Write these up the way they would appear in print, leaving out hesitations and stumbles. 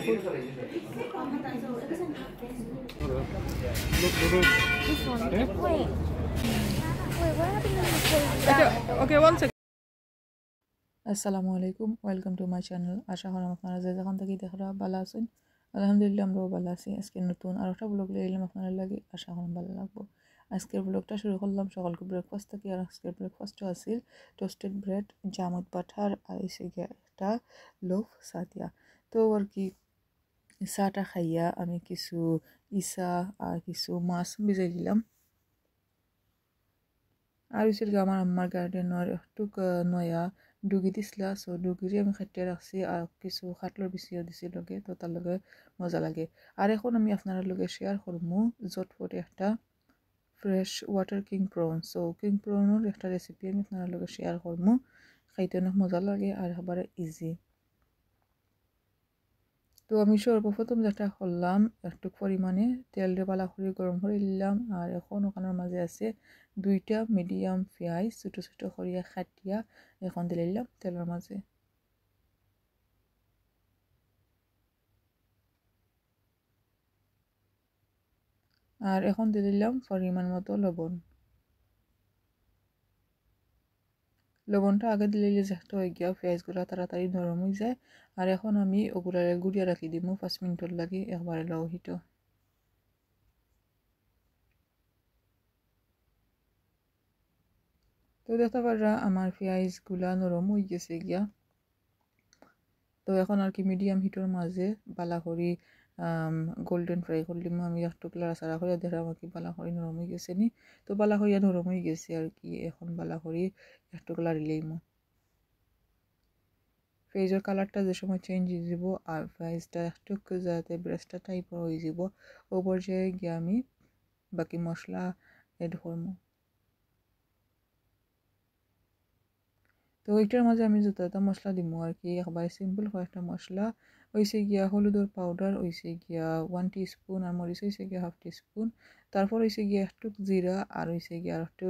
food. This one. Wait. Wait, what happened to Okay, one second. আসসালামু আলাইকুম welcome to my channel আশা করি আপনারা যে যেখান থেকে দেখরা ভালো আছেন আলহামদুলিল্লাহ আমরাও ভালো আছি আজকে নতুন আর একটা ব্লগ নিয়ে এলাম আপনাদের লাগে আশা করি ভালো লাগবে আজকের ব্লগটা শুরু করলাম সকালকে ব্রেকফাস্ট থেকে আর আজকের ব্রেকফাস্টটা আছিল টোস্টেড ব্রেড জামুত বাটার আর এসে একটা লোফ সাদিয়া তো আর কি চাটা খাইয়া আমি কিছু ইসা আর কিছু মাছ ভিজাই দিলাম আর হয়েছিল আমার আম্মার গার্ডেনের একটু নয়া ডুগি দিছিলা সো ডুগিরে আমি খাটিয়ে রাখছি আর কিছু খাটলোর বিছিয়ে দিছি লগে তো তার লগে মজা লাগে আর এখন আমি আপনার লগে শেয়ার করবো জটপট একটা fresh water king prawn so king প্রনের একটা রেসিপি আমি আপনার লগে শেয়ার করবো খাইতে অনেক মজা লাগে আর আবার ইজি তো আমি সর্বপ্রথম যেটা করলাম একটু পরিমাণে তেল বালা করে গরম করে নিলাম আর এখন ওখানের মাঝে আছে দুইটা মিডিয়াম পেঁয়াজ ছোটো ছোটো করিয়া খাটিয়া এখন দিলে নিলাম তেলের মাঝে আর এখন দিয়ে দিলাম পরিমাণ মতো লবণ লবণটা আগে দিলে যেহেতু হয়ে গিয়া পেঁয়াজগুলা তাড়াতাড়ি নরম হয়ে যায় আর এখন আমি ওগুলা গুড়িয়া রাখি দিব 5 মিনিটের লাগে একবারে লো হিট তো দেখতে পাররা আমার পেঁয়াজগুলা নরম হয়ে গেছে গিয়া তো এখন আর কি মিডিয়াম হিটের মাঝে বালা করি গোল্ডেন ফ্রাই করলিম আমি একটু লাড়াচাড়া করে দেখলাম আর কি বালা করি নরম হয়ে গেছে নি তো বালা করিয়া নরম হয়ে গেছে আর কি এখন বালা করি একটু লাড়িলেই পেঁয়াজের কালারটা যে সময় চেঞ্জ হয়ে যাব আর পেঁয়াজটা একটু যাতে ব্রেস্টটা টাইপের হয়ে যাব ও পর্যায়ে গিয়ে আমি বাকি মশলা এড করবো তো ওইটার মাঝে আমি যত মশলা দিব আর কি একবারে সিম্পল কয়েকটা মশলা হয়েছে গিয়া হলুদের পাউডার হয়েছে গিয়া 1 টিস্পুন আর মরিচ হয়েছে গিয়া 1/2 টিস্পুন তারপর হয়েছে গিয়া একটু জিরা আর হয়েছে গিয়া একটু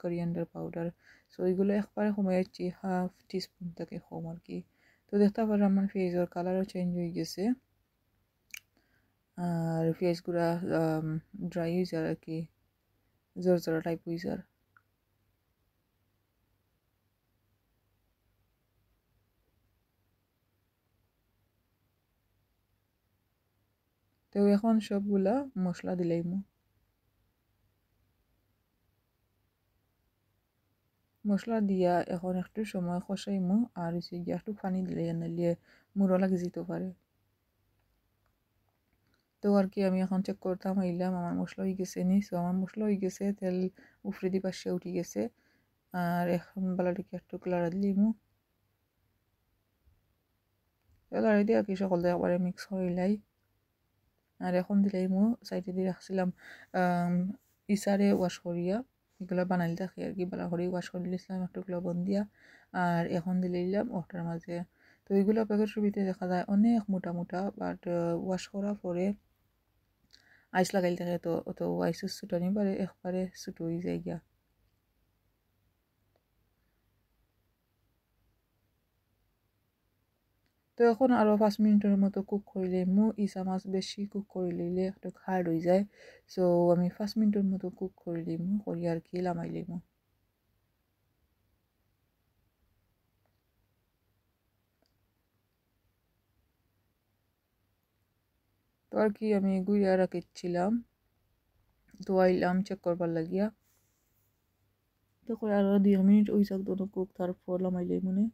কোরিয়ান্ডার পাউডার সো এইগুলো একবারে কমাইছি 1/2 টিস্পুন থেকে কম আর কি তো দেখতে পারো আমার পেঁয়াজের কালারও চেঞ্জ হয়ে গেছে আর পেঁয়াজগুলা ড্রাই হয়ে যায় আর কি জোর টাইপ হয়ে যায় তো এখন সবগুলা মশলা দিলাইমু মশলা দিয়া এখন একটু সময় কষাইমু আর হচ্ছে গিয়ে একটু পানি দিলে নাহলে মুড়ো লাগে যেতে পারে তো আর কি আমি এখন চেক করতাম আইলাম আমার মশলা হয়ে গেছে নি সো আমার মশলা হয়ে গেছে তেল উফরে দি পাশে উঠে গেছে আর এখন বালাটিকে একটু লাড়া দিলিমু লাড়ি দিয়ে আর কি সকল দিয়ে একবারে মিক্স হইলাই আর এখন দিলাইমু সাইডে দিয়ে রাখছিলাম ইসারে ওয়াশ করিয়া এগুলো বানাইলে থাকে আর কি বালা করে ওয়াশ করে দিয়েছিলাম একটু লবণ দিয়া আর এখন দিলে দিলাম ওটার মাঝে তো এইগুলো প্যাকেট ছবিতে দেখা যায় অনেক মোটা মোটা বাট ওয়াশ করার পরে আইস লাগাইলে থাকে তো অত আইস ছুটানি পারে একবারে ছুটো হয়ে যায় গিয়া তো এখন আরও 5 মিনিটের মতো কুক করলে ইসা মাছ বেশি কুক করে লইলে একটু হার্ড হয়ে যায় সো আমি 5 মিনিটের মতো কুক করে লিমু করি আর কি লামাই লিমু তো আর কি আমি গুইয়া রাখিছিলাম তো আইলাম চেক করবার লাগিয়া তো করে আরও 2 মিনিট ওই যাক দুটো কুক তারপর লামাই লিমুনে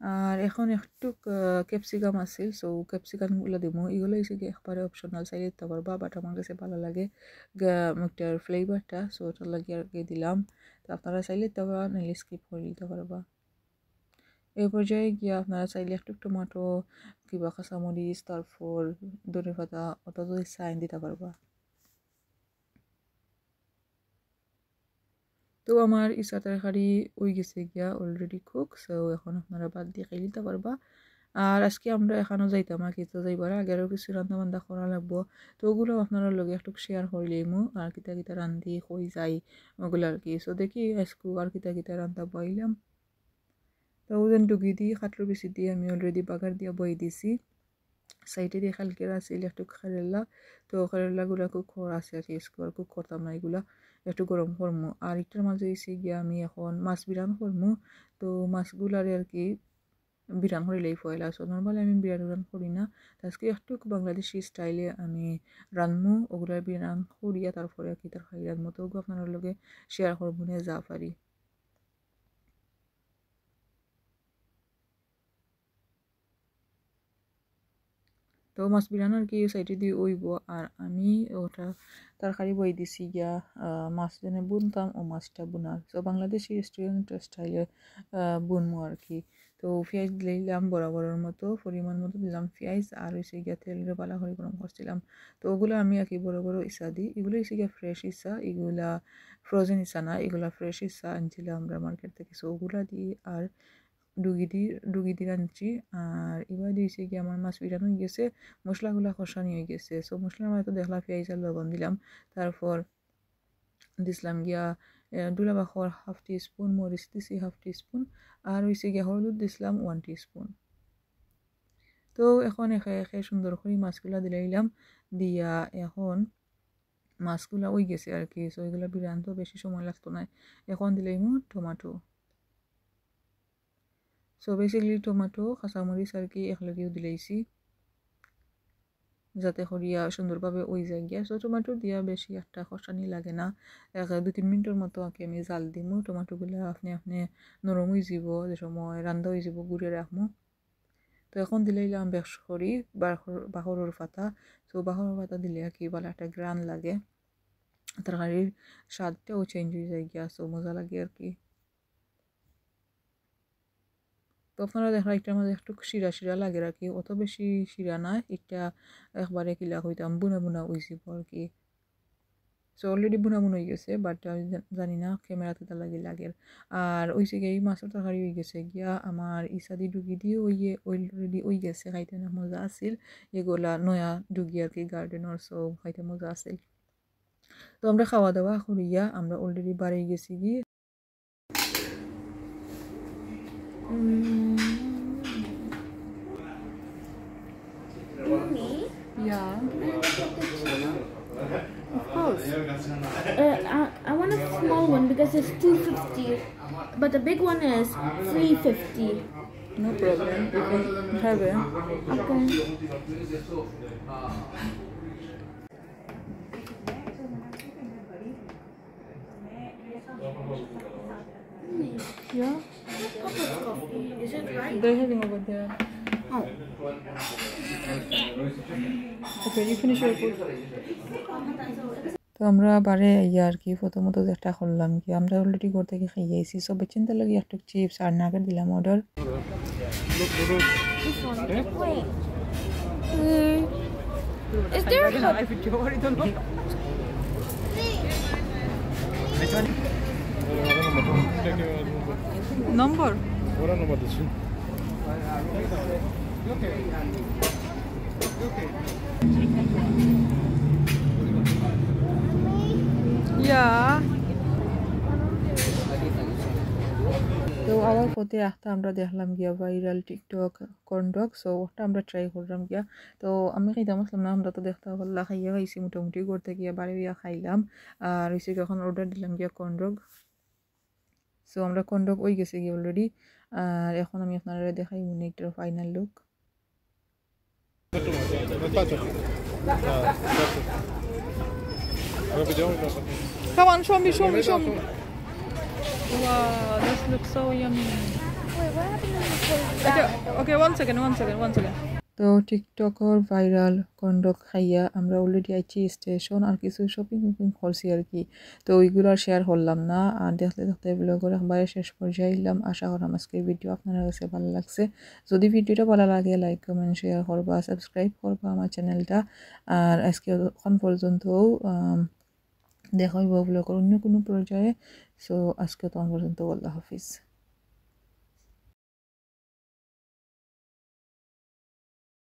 আর এখন একটু ক্যাপসিকাম আছিল সো ক্যাপসিকামগুলো দিব এগুলো হচ্ছে কি একবারে অপশনাল চাইলে দিতে পারবা বাট আমার কাছে ভালো লাগে একটার ফ্লেভারটা সো ওটা লাগিয়ে আর কি দিলাম তো আপনারা চাইলে দিতে পারবা নাহলে স্কিপ করে দিতে পারবা এই পর্যায়ে গিয়ে আপনারা চাইলে একটু টমেটো কিংবা কাঁচামরিচ তারপর ধনে পাতা অত চাইন দিতে পারবা তো আমার ইসা তরকারি ওই গেছে গিয়া অলরেডি কুক সো এখন আপনারা বাদ দিয়ে খাই দিতে পারবা আর আজকে আমরা এখানেও যাইতাম আর কি তো যাইবার আগে আরও কিছু রান্না বান্না করা লাগবো তো ওগুলো আপনারা লগে একটু শেয়ার করলেইমু আর কিতা কিতা রান্ধি কই যাই ওগুলো আর কি সো দেখি আজকে আর কিতা কিতা রান্ধা পাইলাম তো ওজন ডুগি দিয়ে খাটলো বেশি দিয়ে আমি অলরেডি বাগার দিয়ে বই দিছি সাইডে দিয়ে খালকেরা আছে একটু খারেলা তো খারেলাগুলো খুব খড় আছে আর কি স্কোয়ার খুব করতাম না এগুলা একটু গরম করবো আর একটার মাঝে এসে গিয়ে আমি এখন মাছ বিরান করবো তো মাছগুলারে আর কি বিরান করিলেই ফয়লা সো নর্মালি আমি বিরান করি না আজকে একটু বাংলাদেশি স্টাইলে আমি রান্নু ওগুলা বিরান করিয়া তারপরে আর কি তার খাই রান্নু তো আপনার লগে শেয়ার করবো না যা পারি তো মাছ বিরান আর কি সাইডে দিয়ে ওইব আর আমি ওটা তরকারি বই দিছি গিয়া মাছ যেনে বুনতাম ও মাছটা বুনার তো বাংলাদেশি রেস্টুরেন্ট স্টাইলে বুনবো আর কি তো পেঁয়াজ দিলাম বরাবরের মতো পরিমাণ মতো দিলাম পেঁয়াজ আর হয়েছে গিয়া তেলের পালা করে গরম করছিলাম তো ওগুলো আমি আর কি বড় বড় ইসা দিই এগুলো হয়েছে গিয়া ফ্রেশ ইসা এগুলা ফ্রোজেন ইসা না এগুলা ফ্রেশ ইসা আনছিলাম আমরা মার্কেট থেকে সো ওগুলা দিই আর ডুগি দিয়ে আনছি আর এবার দিয়েছি কি আমার মাছ বিরান হয়ে গেছে মশলাগুলা কষানি হয়ে গেছে সো মশলার মধ্যে দেখলাম পেঁয়াজ আর লবণ দিলাম তারপর দিছিলাম গিয়া দুলাবাখর 1/2 টিস্পুন মরিচ দিছি 1/2 টিস্পুন আর হয়েছে গিয়া হলুদ দিছিলাম 1 টিস্পুন তো এখন একে একে সুন্দর করে মাছগুলা দিলাম দিয়া এখন মাছগুলা ওই গেছে আর কি সো এগুলো বিরান তো বেশি সময় লাগতো না এখন দিলাম টমেটো সো বেসিক্যালি টমেটো কাঁচামরিচ আর কি একলগেও দিলাইছি যাতে করিয়া সুন্দরভাবে ওই যায় গিয়া সো টমেটো দিয়া বেশি একটা কষানি লাগে না 2-3 মিনিটের মতো আগে আমি জাল দিমু টমেটোগুলো আপনি নরম হয়ে যাব যে সময় রান্না হয়ে যাব গুড়ে রাখবো তো এখন দিলাম বেশ করি বাহরের পাতা সো বাহরের পাতা দিলে আর কি ভালো একটা গ্রান লাগে তরকারির স্বাদটাও চেঞ্জ হয়ে যায় গিয়া সো মজা লাগে আর কি তো আপনারা দেখা এটার মধ্যে একটু শিরা শিরা লাগে আর কি অত বেশি শিরা না এটা একবারে কিলা হইতাম বুনা বুনা হয়েছিল আর কি সো অলরেডি বুনা বুনা হয়ে গেছে বাট আমি জানি না ক্যামেরাতে তার লাগে আর ওইসে গিয়ে এই মাছের তরকারি হয়ে গেছে গিয়া আমার ইসাদি ডুগি দিয়ে অলরেডি ওই গেছে খাইতে না মজা আসিল এগুলা নয়া ডুগি আর কি গার্ডেনর সো খাইতে মজা আসিল তো আমরা খাওয়া দাওয়া করিয়া আমরা অলরেডি বাড়ি গেছি গিয়ে Yeah. Of course. I want a small one because it's $2.50, but the big one is $3.50. No problem, you can have it. Okay. Yeah, Papa coffee. Is it right? they're having over there. Oh. Okay, you finish your food. তো আমরা বারে ইয়া আর কি প্রথমত একটা করলাম কি আমরা already ঘর থেকে খেয়ে আইছি সব চিন্তা লাগে একটু চিপস আর নাগেট দিলাম order This one. Wait. Is there a cup? নম্বর ওরা নম্বর দিচ্ছি তো আবার পথে আসতে আমরা দেখলাম গিয়া ভাইরাল টিকটক কর্নডগ সো ওটা আমরা ট্রাই করলাম গিয়া তো আমি খাইতাম আসলাম না আমরা তো দেখতে পারলাম খাইয়া খাইছি মোটামুটি করতে গিয়া বাড়ি গিয়া খাইলাম আর হয়েছে এখন অর্ডার দিলাম গিয়া কর্নডগ সো আমরা কর্নডগ ওই গেছে গিয়ে অলরেডি আর এখন আমি আপনারা দেখাই এটার final look Come on, show me. Wow, this looks so yummy. Wait, what happened to the Okay, one second. তো টিকটকর ভাইরাল কন্ডক খাইয়া আমরা অলরেডি আইছি স্টেশন আর কিছু শপিং করছি আর কি তো ওইগুলো আর শেয়ার করলাম না আর দেখতে ব্লগের একবারে শেষ পর্যায়ে এলাম আশা করলাম আজকের ভিডিও আপনার কাছে ভালো লাগছে যদি ভিডিওটা ভালো লাগে লাইক কমেন্ট শেয়ার করবা সাবস্ক্রাইব করবা আমার চ্যানেলটা আর আজকে এখন পর্যন্ত দেখা হইব ব্লগের অন্য কোনো পর্যায়ে সো আজকে তখন পর্যন্ত আল্লাহ হাফিজ